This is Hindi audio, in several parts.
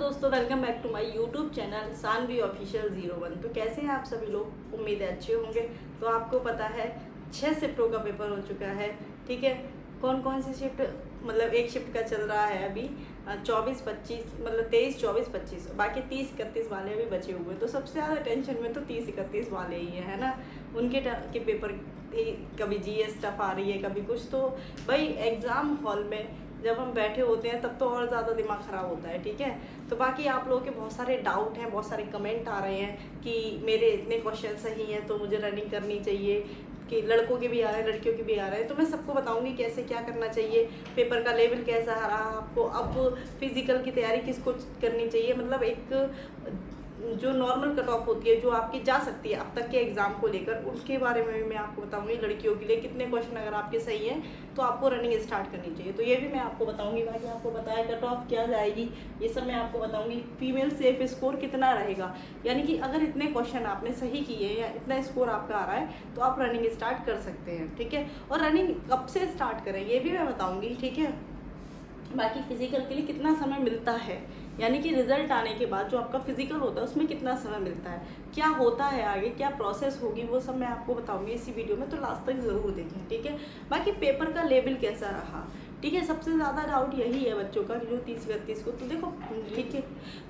दोस्तों, welcome back to my YouTube channel Saanvi official 01। तो कैसे हैं आप सभी लोग? उम्मीद है अच्छे होंगे। तो आपको पता है 6 शिफ्टों का पेपर हो चुका है, ठीक है। कौन कौन सी शिफ्ट, मतलब एक शिफ्ट का चल रहा है अभी 24-25, मतलब 23-24-25, बाकी 30-31 वाले अभी बचे हुए। तो सबसे ज़्यादा टेंशन में तो 30-31 वाले ही है ना। उनके के पेपर कभी जीएस टफ आ रही है, कभी कुछ। तो भाई एग्ज़ाम हॉल में जब हम बैठे होते हैं तब तो और ज़्यादा दिमाग ख़राब होता है, ठीक है। तो बाकी आप लोगों के बहुत सारे डाउट हैं, बहुत सारे कमेंट आ रहे हैं कि मेरे इतने क्वेश्चन सही हैं तो मुझे रनिंग करनी चाहिए, कि लड़कों के भी आ रहे हैं लड़कियों के भी आ रहे हैं। तो मैं सबको बताऊंगी कैसे क्या करना चाहिए, पेपर का लेवल कैसा रहा आपको, अब फिजिकल की तैयारी किसको करनी चाहिए। मतलब एक जो नॉर्मल कट ऑफ होती है जो आपकी जा सकती है अब तक के एग्जाम को लेकर, उनके बारे में भी मैं आपको बताऊंगी। लड़कियों के लिए कितने क्वेश्चन अगर आपके सही हैं तो आपको रनिंग स्टार्ट करनी चाहिए, तो ये भी मैं आपको बताऊंगी। बाकी आपको बताया कट ऑफ क्या जाएगी, ये सब मैं आपको बताऊंगी। फीमेल सेफ स्कोर कितना रहेगा, यानी कि अगर इतने क्वेश्चन आपने सही किए या इतना स्कोर आपका आ रहा है तो आप रनिंग स्टार्ट कर सकते हैं, ठीक है। और रनिंग कब से स्टार्ट करें ये भी मैं बताऊँगी, ठीक है। बाकी फिजिकल के लिए कितना समय मिलता है, यानी कि रिजल्ट आने के बाद जो आपका फिजिकल होता है उसमें कितना समय मिलता है, क्या होता है आगे, क्या प्रोसेस होगी, वो सब मैं आपको बताऊंगी इसी वीडियो में। तो लास्ट तक ज़रूर देखें, ठीक है। बाकी पेपर का लेवल कैसा रहा, ठीक है। सबसे ज़्यादा डाउट यही है बच्चों का कि जो 30-31 को, तो देखो ठीक है।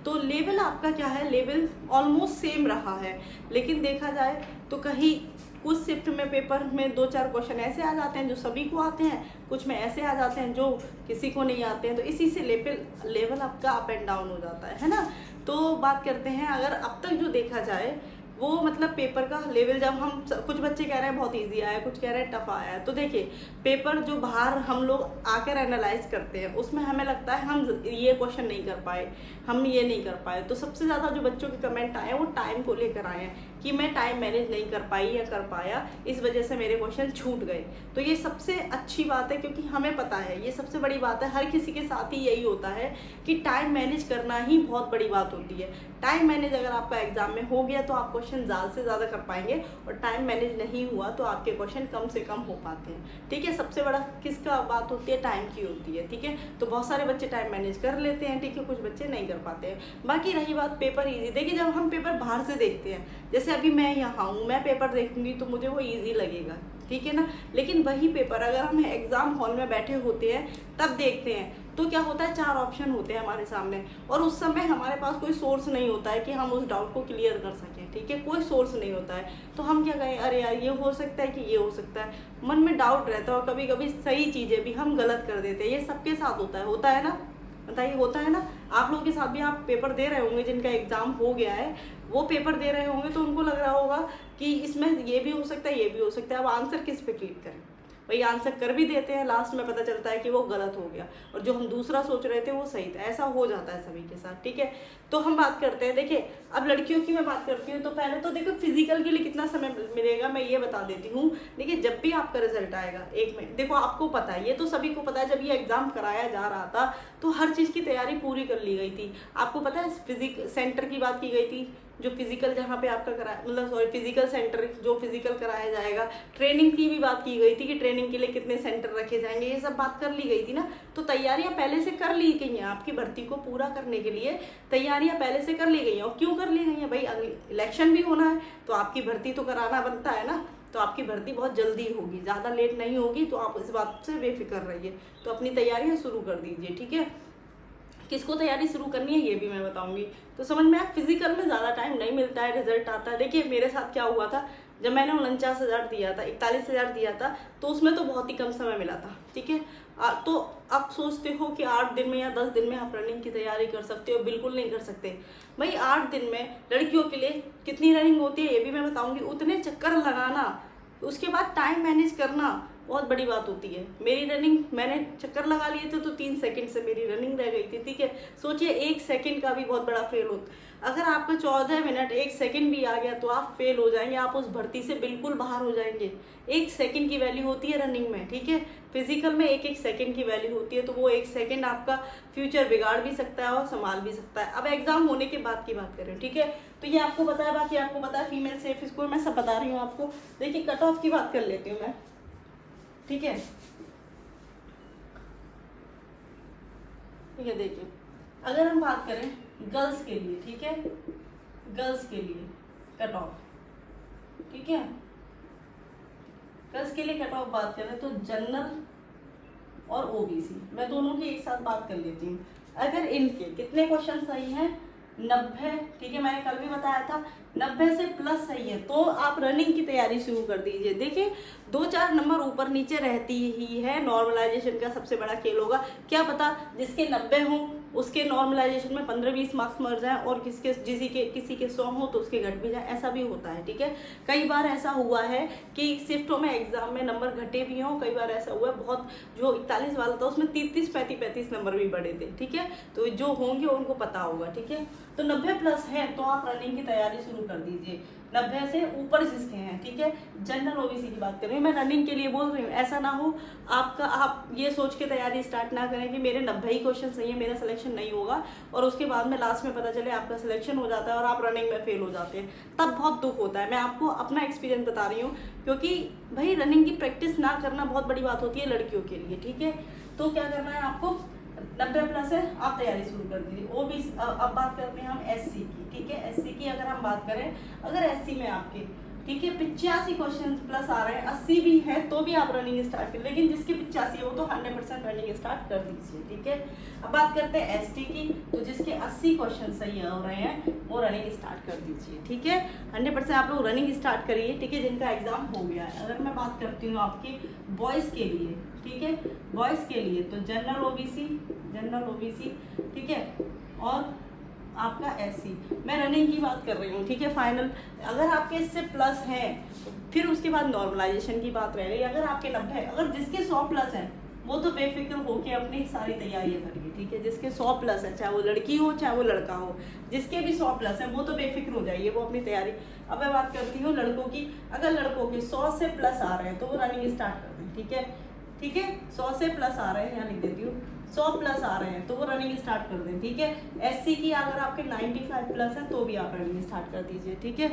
तो लेवल आपका क्या है, लेवल ऑलमोस्ट सेम रहा है, लेकिन देखा जाए तो कहीं कुछ शिफ्ट में पेपर में 2-4 क्वेश्चन ऐसे आ जाते हैं जो सभी को आते हैं, कुछ में ऐसे आ जाते हैं जो किसी को नहीं आते हैं। तो इसी से लेवल आपका अप एंड डाउन हो जाता है ना। तो बात करते हैं, अगर अब तक जो देखा जाए वो मतलब पेपर का लेवल, जब हम कुछ बच्चे कह रहे हैं बहुत इजी आया, कुछ कह रहे हैं टफ आया है। तो देखिए पेपर जो बाहर हम लोग आकर एनालाइज करते हैं उसमें हमें लगता है हम ये क्वेश्चन नहीं कर पाए, हम ये नहीं कर पाए। तो सबसे ज़्यादा जो बच्चों के कमेंट आए हैं वो टाइम को लेकर आए हैं कि मैं टाइम मैनेज नहीं कर पाई या कर पाया, इस वजह से मेरे क्वेश्चन छूट गए। तो ये सबसे अच्छी बात है, क्योंकि हमें पता है, ये सबसे बड़ी बात है, हर किसी के साथ ही यही होता है कि टाइम मैनेज करना ही बहुत बड़ी बात होती है। टाइम मैनेज अगर आपका एग्जाम में हो गया तो आप क्वेश्चन ज़्यादा से ज़्यादा कर पाएंगे, और टाइम मैनेज नहीं हुआ तो आपके क्वेश्चन कम से कम हो पाते हैं, ठीक है। सबसे बड़ा किसका बात होती है, टाइम की होती है, ठीक है। तो बहुत सारे बच्चे टाइम मैनेज कर लेते हैं, ठीक है, कुछ बच्चे नहीं कर पाते हैं। बाकी रही बात पेपर ईजी, देखिए जब हम पेपर बाहर से देखते हैं, जैसे अभी मैं यहाँ हूँ, मैं पेपर देखूंगी तो मुझे वो ईजी लगेगा, ठीक है ना। लेकिन वही पेपर अगर हम एग्जाम हॉल में बैठे होते हैं तब देखते हैं तो क्या होता है, 4 ऑप्शन होते हैं हमारे सामने, और उस समय हमारे पास कोई सोर्स नहीं होता है कि हम उस डाउट को क्लियर कर सकें, ठीक है। कोई सोर्स नहीं होता है तो हम क्या कहें, अरे यार ये हो सकता है कि ये हो सकता है, मन में डाउट रहता है। और कभी कभी सही चीज़ें भी हम गलत कर देते हैं, ये सबके साथ होता है ना। बताइए, होता है ना। आप लोगों के साथ भी, आप पेपर दे रहे होंगे, जिनका एग्जाम हो गया है वो पेपर दे रहे होंगे तो उनको लग रहा होगा कि इसमें ये भी हो सकता है, ये भी हो सकता है। अब आंसर किस पे क्लिक करें, वही आंसर कर भी देते हैं, लास्ट में पता चलता है कि वो गलत हो गया और जो हम दूसरा सोच रहे थे वो सही था। ऐसा हो जाता है सभी के साथ, ठीक है। तो हम बात करते हैं, देखिए अब लड़कियों की मैं बात करती हूँ तो पहले तो देखो फिजिकल के लिए कितना समय मिलेगा मैं ये बता देती हूँ। देखिए जब भी आपका रिजल्ट आएगा, एक में देखो आपको पता है, ये तो सभी को पता है, जब ये एग्जाम कराया जा रहा था तो हर चीज़ की तैयारी पूरी कर ली गई थी। आपको पता है फिजिक सेंटर की बात की गई थी, जो फिजिकल जहाँ पे आपका करा, मतलब सॉरी फिजिकल सेंटर जो फिजिकल कराया जाएगा। ट्रेनिंग की भी बात की गई थी कि ट्रेनिंग के लिए कितने सेंटर रखे जाएंगे, ये सब बात कर ली गई थी ना। तो तैयारियां पहले से कर ली गई हैं, आपकी भर्ती को पूरा करने के लिए तैयारियां पहले से कर ली गई हैं। और क्यों कर ली गई हैं भाई, अगली इलेक्शन भी होना है तो आपकी भर्ती तो कराना बनता है ना। तो आपकी भर्ती बहुत जल्दी होगी, ज़्यादा लेट नहीं होगी, तो आप इस बात से बेफिक्र रहिए। तो अपनी तैयारियां शुरू कर दीजिए, ठीक है। किसको तैयारी शुरू करनी है ये भी मैं बताऊंगी। तो समझ में, फिजिकल में ज़्यादा टाइम नहीं मिलता है, रिजल्ट आता है। देखिए मेरे साथ क्या हुआ था, जब मैंने 49,000 दिया था, 41,000 दिया था, तो उसमें तो बहुत ही कम समय मिला था, ठीक है। तो आप सोचते हो कि 8 दिन में या 10 दिन में आप रनिंग की तैयारी कर सकते हो, बिल्कुल नहीं कर सकते भाई। 8 दिन में लड़कियों के लिए कितनी रनिंग होती है ये भी मैं बताऊंगी। उतने चक्कर लगाना, उसके बाद टाइम मैनेज करना बहुत बड़ी बात होती है। मेरी रनिंग, मैंने चक्कर लगा लिए थे तो 3 सेकंड से मेरी रनिंग रह गई थी, ठीक है। सोचिए 1 सेकंड का भी बहुत बड़ा फेल होता। अगर आपका 14 मिनट 1 सेकंड भी आ गया तो आप फेल हो जाएंगे, आप उस भर्ती से बिल्कुल बाहर हो जाएंगे। 1 सेकंड की वैल्यू होती है रनिंग में, ठीक है। फिजिकल में 1-1 सेकंड की वैल्यू होती है, तो वो 1 सेकंड आपका फ्यूचर बिगाड़ भी सकता है और संभाल भी सकता है। अब एग्जाम होने के बाद की बात करें, ठीक है। तो ये आपको पता है, बाकी आपको पता है फीमेल सेफ स्कोर मैं सब बता रही हूँ आपको। देखिए कट ऑफ की बात कर लेती हूँ मैं, ठीक है। ठीक है, देखिए अगर हम बात करें गर्ल्स के लिए, ठीक है, गर्ल्स के लिए कट ऑफ, ठीक है, गर्ल्स के लिए कट ऑफ बात करें तो जनरल और ओबीसी, मैं दोनों की एक साथ बात कर लेती हूँ। अगर इनके कितने क्वेश्चन सही हैं, 90, ठीक है, मैंने कल भी बताया था 90 से प्लस सही है तो आप रनिंग की तैयारी शुरू कर दीजिए। देखिए 2-4 नंबर ऊपर नीचे रहती ही है, नॉर्मलाइजेशन का सबसे बड़ा खेल होगा। क्या पता जिसके 90 हों उसके नॉर्मलाइजेशन में 15-20 मार्क्स मर जाए और किसी के 100 हो तो उसके घट भी जाए, ऐसा भी होता है, ठीक है। कई बार ऐसा हुआ है कि शिफ्टों में एग्जाम में नंबर घटे भी हों, कई बार ऐसा हुआ है बहुत, जो 41 वाला था उसमें 30-30, 35-35 नंबर भी बढ़े थे, ठीक है। तो जो होंगे उनको पता होगा, ठीक है। तो 90 प्लस है तो आप रनिंग की तैयारी शुरू कर दीजिए। 90 से ऊपर जिसके हैं, ठीक है, जनरल ओबीसी की बात कर रही हूँ मैं, रनिंग के लिए बोल रही हूँ। ऐसा ना हो आप ये सोच के तैयारी स्टार्ट ना करें कि मेरे 90 ही क्वेश्चन सही है, मेरा सिलेक्शन नहीं होगा, और उसके बाद में लास्ट में पता चले आपका सिलेक्शन हो जाता है और आप रनिंग में फेल हो जाते हैं, तब बहुत दुख होता है। मैं आपको अपना एक्सपीरियंस बता रही हूँ, क्योंकि भाई रनिंग की प्रैक्टिस ना करना बहुत बड़ी बात होती है लड़कियों के लिए, ठीक है। तो क्या करना है आपको, 90 प्लस है आप तैयारी शुरू कर दीजिए। ओबीसी अब बात करते हैं हम एससी की, ठीक है। एससी की अगर हम बात करें, अगर एससी में आपके, ठीक है, 85 क्वेश्चन प्लस आ रहे हैं, 80 भी है तो भी आप रनिंग स्टार्ट करें, लेकिन जिसकी 85 है वो तो 100% रनिंग स्टार्ट कर दीजिए, ठीक है। अब बात करते हैं एसटी की, तो जिसके 80 क्वेश्चन सही हो रहे हैं वो रनिंग स्टार्ट कर दीजिए, ठीक है। 100% आप लोग रनिंग स्टार्ट करिए, ठीक है, जिनका एग्जाम हो गया है। अगर मैं बात करती हूँ आपकी बॉयज़ के लिए, ठीक है, बॉयज़ के लिए तो जनरल ओबीसी, ठीक है, और आपका एससी, मैं रनिंग की बात कर रही हूँ, ठीक है, फाइनल। अगर आपके इससे प्लस है फिर उसके बाद नॉर्मलाइजेशन की बात रह गई। अगर आपके 90, अगर जिसके 100 प्लस है वो तो बेफिक्र होके अपनी सारी तैयारियां करिए, ठीक है। जिसके 100 प्लस है, चाहे वो लड़की हो चाहे वो लड़का हो, जिसके भी 100 प्लस है वो तो बेफिक्र हो जाइए, वो अपनी तैयारी। अब मैं बात करती हूँ लड़कों की, अगर लड़कों के 100 से प्लस आ रहे हैं तो वो रनिंग स्टार्ट कर दें, ठीक है, ठीक है। 100 से प्लस आ रहे हैं, यहाँ लिख देती हूँ, 100 प्लस आ रहे हैं तो वो रनिंग स्टार्ट कर दें, ठीक है। एससी की अगर आपके 95 प्लस है तो भी आप रनिंग स्टार्ट कर दीजिए, ठीक है,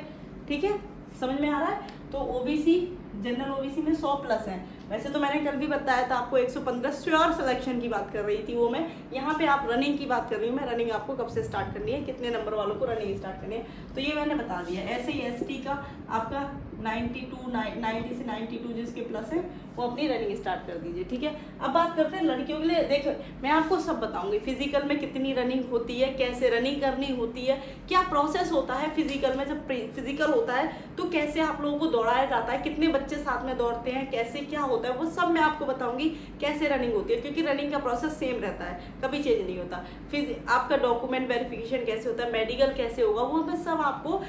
ठीक है, समझ में आ रहा है। तो ओबीसी, जनरल ओबीसी में 100 प्लस है। वैसे तो मैंने कल भी बताया था आपको 115 श्योर सिलेक्शन की बात कर रही थी वो मैं, यहाँ पे आप रनिंग की बात कर रही हूँ मैं। रनिंग आपको कब से स्टार्ट करनी है, कितने नंबर वालों को रनिंग स्टार्ट करनी है, तो ये मैंने बता दिया। ऐसे ही एसटी का आपका 90 से 92 जिसके प्लस है वो अपनी रनिंग स्टार्ट कर दीजिए, ठीक है। अब बात करते हैं लड़कियों के लिए। देखो मैं आपको सब बताऊंगी, फिजिकल में कितनी रनिंग होती है, कैसे रनिंग करनी होती है, क्या प्रोसेस होता है फिजिकल में। जब फिजिकल होता है तो कैसे आप लोगों को दौड़ाया जाता है, कितने बच्चे साथ में दौड़ते हैं, कैसे क्या होता है, वो सब मैं आपको बताऊंगी कैसे रनिंग होती है, क्योंकि रनिंग का प्रोसेस सेम रहता है, कभी चेंज नहीं होता। फिर आपका डॉक्यूमेंट वेरिफिकेशन कैसे होता है, मेडिकल कैसे होगा, वो मैं सब आपको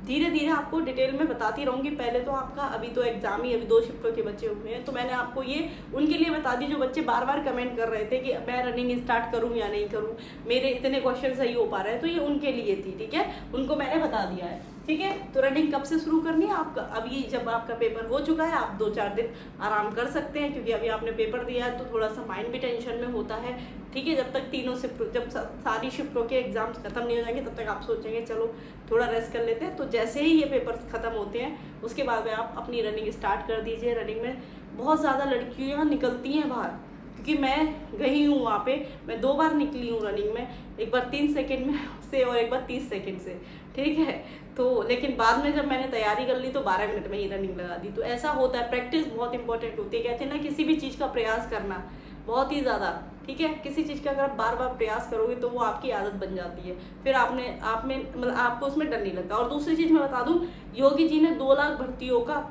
धीरे धीरे आपको डिटेल में बताती रहूँगी। पहले तो आपका अभी तो एग्जाम ही, अभी 2 शिफ्टों के बच्चे हुए हैं, तो मैंने आपको ये उनके लिए बता दी जो बच्चे बार बार कमेंट कर रहे थे कि मैं रनिंग स्टार्ट करूँ या नहीं करूँ, मेरे इतने क्वेश्चन सही हो पा रहे हैं, तो ये उनके लिए थी, ठीक है, उनको मैंने बता दिया है, ठीक है। तो रनिंग कब से शुरू करनी है आपका, अभी जब आपका पेपर हो चुका है आप 2-4 दिन आराम कर सकते हैं, क्योंकि अभी आपने पेपर दिया है तो थोड़ा सा माइंड भी टेंशन में होता है, ठीक है। जब तक तीनों शिफ्ट, जब सारी शिफ्टों के एग्जाम्स खत्म नहीं हो जाएंगे तब तक आप सोचेंगे चलो थोड़ा रेस्ट कर लेते हैं। तो जैसे ही ये पेपर खत्म होते हैं उसके बाद में आप अपनी रनिंग स्टार्ट कर दीजिए। रनिंग में बहुत ज़्यादा लड़कियाँ निकलती हैं बाहर, क्योंकि मैं गई हूँ वहाँ पे, मैं 2 बार निकली हूँ रनिंग में, एक बार 3 सेकंड में से और एक बार 30 सेकंड से, ठीक है। तो लेकिन बाद में जब मैंने तैयारी कर ली तो 12 मिनट में ही रनिंग लगा दी। तो ऐसा होता है, प्रैक्टिस बहुत इंपॉर्टेंट होती है। कहते हैं ना किसी भी चीज़ का प्रयास करना बहुत ही ज़्यादा, ठीक है। किसी चीज़ का अगर आप बार बार प्रयास करोगे तो वो आपकी आदत बन जाती है, फिर आप में मतलब आपको उसमें डर नहीं लगता। और दूसरी चीज़ मैं बता दूँ, योगी जी ने 2 लाख भर्तियों का,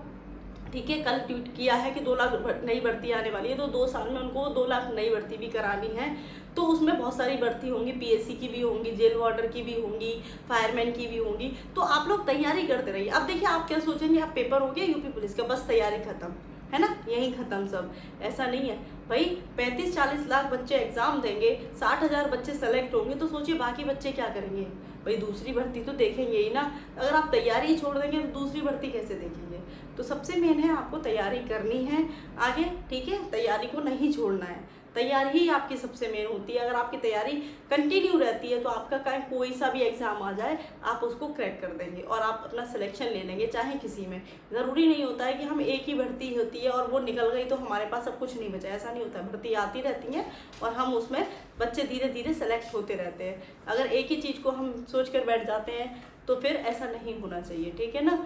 ठीक है, कल ट्वीट किया है कि 2 लाख नई भर्ती आने वाली है, तो 2 साल में उनको 2 लाख नई भर्ती भी करानी है। तो उसमें बहुत सारी भर्ती होंगी, पीएससी की भी होंगी, जेल वार्डर की भी होंगी, फायरमैन की भी होंगी। तो आप लोग तैयारी करते रहिए। अब देखिए आप क्या सोचेंगे, आप पेपर हो गया यूपी पुलिस का, बस तैयारी खत्म है ना, यही खत्म सब, ऐसा नहीं है भाई। 35-40 लाख बच्चे एग्जाम देंगे, 60,000 बच्चे सेलेक्ट होंगे, तो सोचिए बाकी बच्चे क्या करेंगे भाई, दूसरी भर्ती तो देखेंगे ही ना। अगर आप तैयारी ही छोड़ देंगे तो दूसरी भर्ती कैसे देखेंगे। तो सबसे मेन है आपको तैयारी करनी है आगे, ठीक है, तैयारी को नहीं छोड़ना है। तैयारी ही आपकी सबसे मेन होती है। अगर आपकी तैयारी कंटिन्यू रहती है तो आपका कोई सा भी एग्जाम आ जाए आप उसको क्रैक कर देंगे और आप अपना सिलेक्शन ले लेंगे, चाहे किसी में। ज़रूरी नहीं होता है कि हम एक ही भर्ती होती है और वो निकल गई तो हमारे पास अब कुछ नहीं बचा, ऐसा नहीं होता। भर्ती आती रहती है और हम उसमें बच्चे धीरे धीरे सेलेक्ट होते रहते हैं। अगर एक ही चीज़ को हम सोच कर बैठ जाते हैं तो फिर ऐसा नहीं होना चाहिए, ठीक है ना।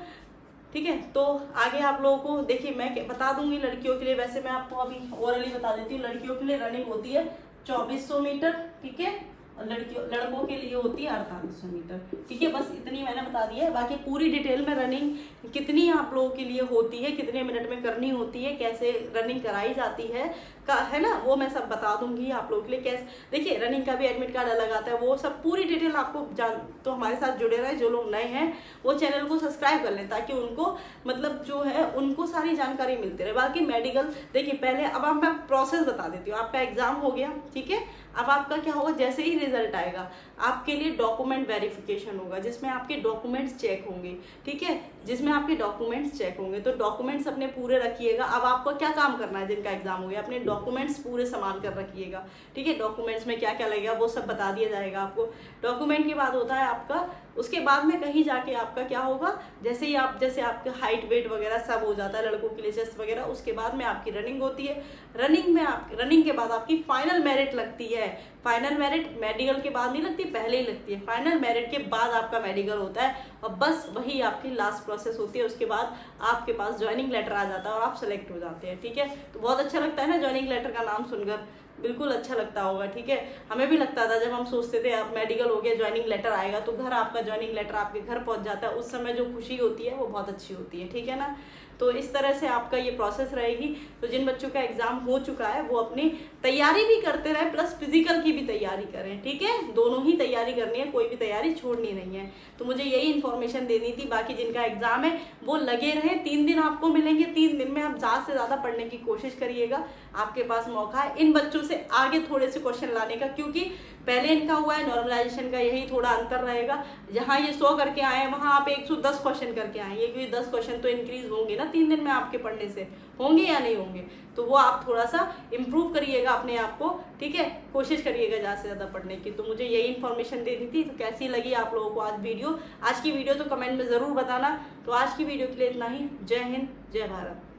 ठीक है, तो आगे आप लोगों को देखिए मैं बता दूंगी लड़कियों के लिए। वैसे मैं आपको अभी ओरली बता देती हूँ, लड़कियों के लिए रनिंग होती है 2400 मीटर, ठीक है, और लड़कों के लिए होती है 4800 मीटर, ठीक है। बस इतनी मैंने बता दी है। बाकी पूरी डिटेल में रनिंग कितनी आप लोगों के लिए होती है, कितने मिनट में करनी होती है, कैसे रनिंग कराई जाती है ना, वो मैं सब बता दूंगी आप लोगों के लिए। कैसे देखिए रनिंग का भी एडमिट कार्ड अलग आता है, वो सब पूरी डिटेल आपको तो हमारे साथ जुड़े रहे। जो लोग नए हैं वो चैनल को सब्सक्राइब कर लें ताकि उनको मतलब जो है उनको सारी जानकारी मिलती रहे। बाकी मेडिकल देखिए पहले, अब मैं प्रोसेस बता देती हूँ। आपका एग्जाम हो गया, ठीक है। अब आपका क्या होगा, जैसे ही रिजल्ट आएगा आपके लिए डॉक्यूमेंट वेरिफिकेशन होगा जिसमें आपके डॉक्यूमेंट्स चेक होंगे, ठीक है, जिसमें आपके डॉक्यूमेंट्स चेक होंगे। तो डॉक्यूमेंट्स अपने पूरे रखिएगा। अब आपको क्या काम करना है, जिनका एग्जाम हो गया अपने डॉक्यूमेंट्स पूरे संभाल कर रखिएगा, ठीक है। डॉक्यूमेंट्स में क्या क्या लगेगा वो सब बता दिया जाएगा आपको। डॉक्यूमेंट के बाद होता है आपका, उसके बाद में कहीं जाके आपका क्या होगा, जैसे आपका हाइट वेट वगैरह सब हो जाता है लड़कों के लिए, चेस्ट वगैरह, उसके बाद में आपकी रनिंग होती है। रनिंग के बाद आपकी फाइनल मेरिट लगती है। फाइनल मेरिट मेडिकल के बाद नहीं लगती, पहले ही लगती है। फाइनल मेरिट के बाद आपका मेडिकल होता है और बस वही आपकी लास्ट प्रोसेस होती है। उसके बाद आपके पास ज्वाइनिंग लेटर आ जाता है और आप सेलेक्ट हो जाते हैं, ठीक है। तो बहुत अच्छा लगता है ना ज्वाइनिंग लेटर का नाम सुनकर, बिल्कुल अच्छा लगता होगा, ठीक है। हमें भी लगता था जब हम सोचते थे अब मेडिकल हो गया ज्वाइनिंग लेटर आएगा, तो घर आपका ज्वाइनिंग लेटर आपके घर पहुंच जाता है। उस समय जो खुशी होती है वो बहुत अच्छी होती है, ठीक है ना। तो इस तरह से आपका ये प्रोसेस रहेगी। तो जिन बच्चों का एग्जाम हो चुका है वो अपनी तैयारी भी करते रहे, प्लस फिजिकल की भी तैयारी करें, ठीक है। दोनों ही तैयारी करनी है, कोई भी तैयारी छोड़नी नहीं है। तो मुझे यही इन्फॉर्मेशन देनी थी। बाकी जिनका एग्जाम है वो लगे रहें, 3 दिन आपको मिलेंगे। 3 दिन में आप ज़्यादा से ज़्यादा पढ़ने की कोशिश करिएगा, आपके पास मौका है इन बच्चों से आगे थोड़े से क्वेश्चन लाने का, क्योंकि पहले इनका हुआ है नॉर्मलाइजेशन का, यही थोड़ा अंतर रहेगा। जहाँ ये 100 करके आए हैं वहाँ आप 110 क्वेश्चन करके आएंगे, क्योंकि 10 क्वेश्चन तो इंक्रीज होंगे ना 3 दिन में आपके पढ़ने से, होंगे या नहीं होंगे। तो वो आप थोड़ा सा इम्प्रूव करिएगा अपने आप को, ठीक है। कोशिश करिएगा ज़्यादा से ज़्यादा पढ़ने की। तो मुझे यही इन्फॉर्मेशन देनी थी। तो कैसी लगी आप लोगों को आज की वीडियो तो कमेंट में ज़रूर बताना। तो आज की वीडियो के लिए इतना ही। जय हिंद, जय भारत।